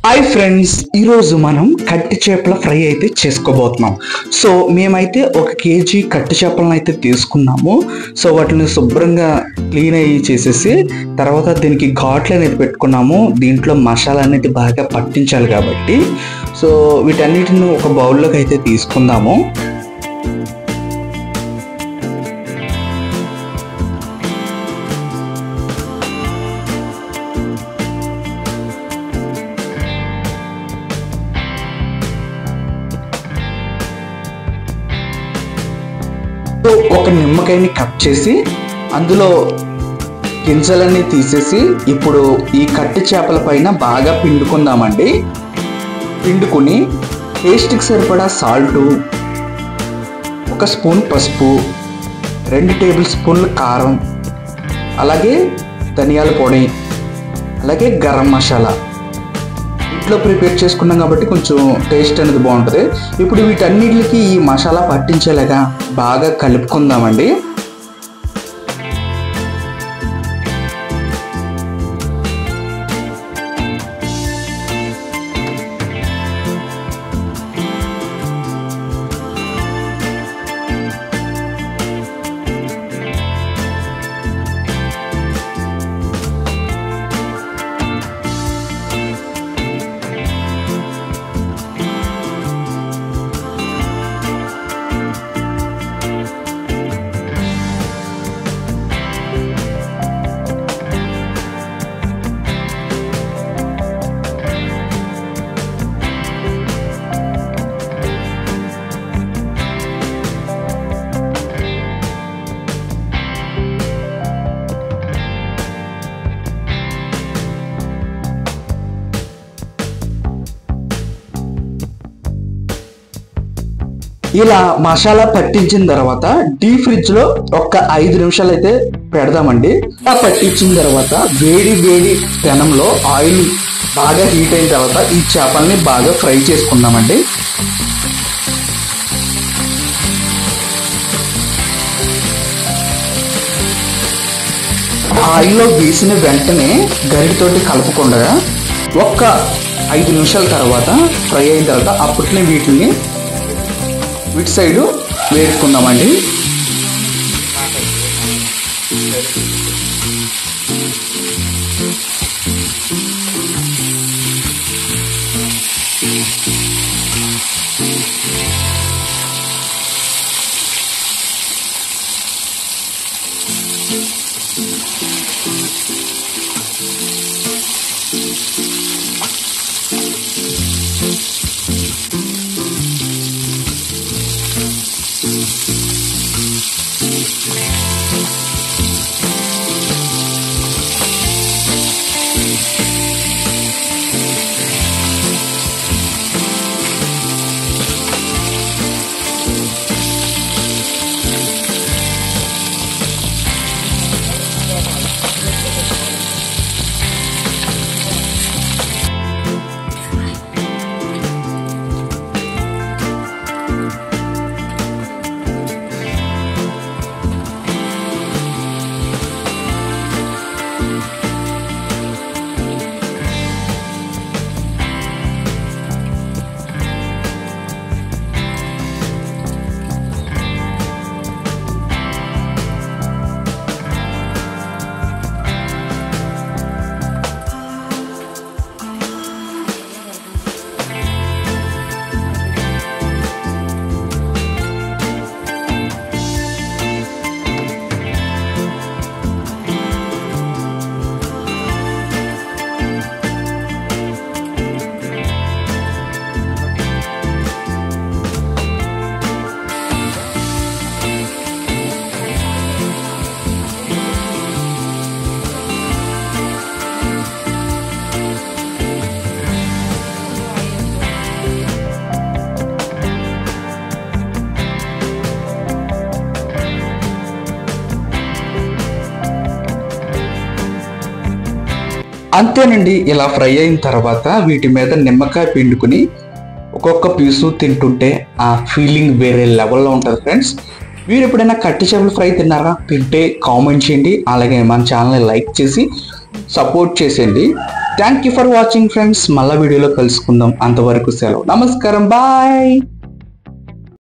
Hi friends, ఈరోజు మనం కట్టి చేపల ఫ్రై అయితే చేసుకోబోతున్నాం. సో మేమైతే 1 కేజీ కట్టి చేపలను అయితే తీసుకున్నాము. సో వాటిని శుభ్రంగా క్లీన్ అయ్యి చేసేసి తర్వాత దీనికి ఘాట్లు అనేది పెట్టుకున్నాము. దీంట్లో మసాలా అనేది బాగా పట్టించాలి కాబట్టి సో వీటన్నిటిని ఒక బౌల్లోకి అయితే తీసుకుందాము. ఒక నిమ్మకాయని కట్ చేసి అందులో గింజలన్నీ తీసేసి ఇప్పుడు ఈ కట్టి చేపల పైన బాగా పిండుకుందామండి. పిండుకుని టేస్ట్కి సరిపడా సాల్టు, 1 స్పూన్ పసుపు, 2 టేబుల్ స్పూన్లు కారం, అలాగే ధనియాల పొడి, అలాగే గరం మసాలా ఇంట్లో ప్రిపేర్ చేసుకున్నాం కాబట్టి కొంచెం టేస్ట్ అనేది బాగుంటుంది. ఇప్పుడు వీటన్నిటికి ఈ మసాలా పట్టించేలాగా బాగా కలుపుకుందామండి. ఇలా మసాలా పట్టించిన తర్వాత డీప్ ఫ్రిడ్జ్ లో ఒక 5 నిమిషాలు అయితే పెడదామండి. ఆ పట్టించిన తర్వాత వేడి వేడి పెనంలో ఆయిల్ బాగా హీట్ అయిన తర్వాత ఈ చేపల్ని బాగా ఫ్రై చేసుకుందామండి. ఆయిల్లో వేసిన వెంటనే గరిటతోటి కలుపుకుండా ఒక్క 5 నిమిషాల తర్వాత ఫ్రై అయిన తర్వాత అప్పట్నే వీటిని వీటి సైడు వేసుకుందామండి. అంతేనండి. ఇలా ఫ్రై అయిన తర్వాత వీటి మీద నిమ్మకాయ పిండుకుని ఒక్కొక్క పీసు తింటుంటే ఆ ఫీలింగ్ వేరే లెవెల్లో ఉంటుంది ఫ్రెండ్స్. మీరు ఎప్పుడైనా కట్టి చేపల ఫ్రై తిన్నారా? తింటే కామెంట్ చేయండి. అలాగే మన ఛానల్ని లైక్ చేసి సపోర్ట్ చేసేయండి. Thank you for watching friends. మళ్ళా వీడియోలో కలుసుకుందాం. అంతవరకు సెలవు. నమస్కారం. బాయ్.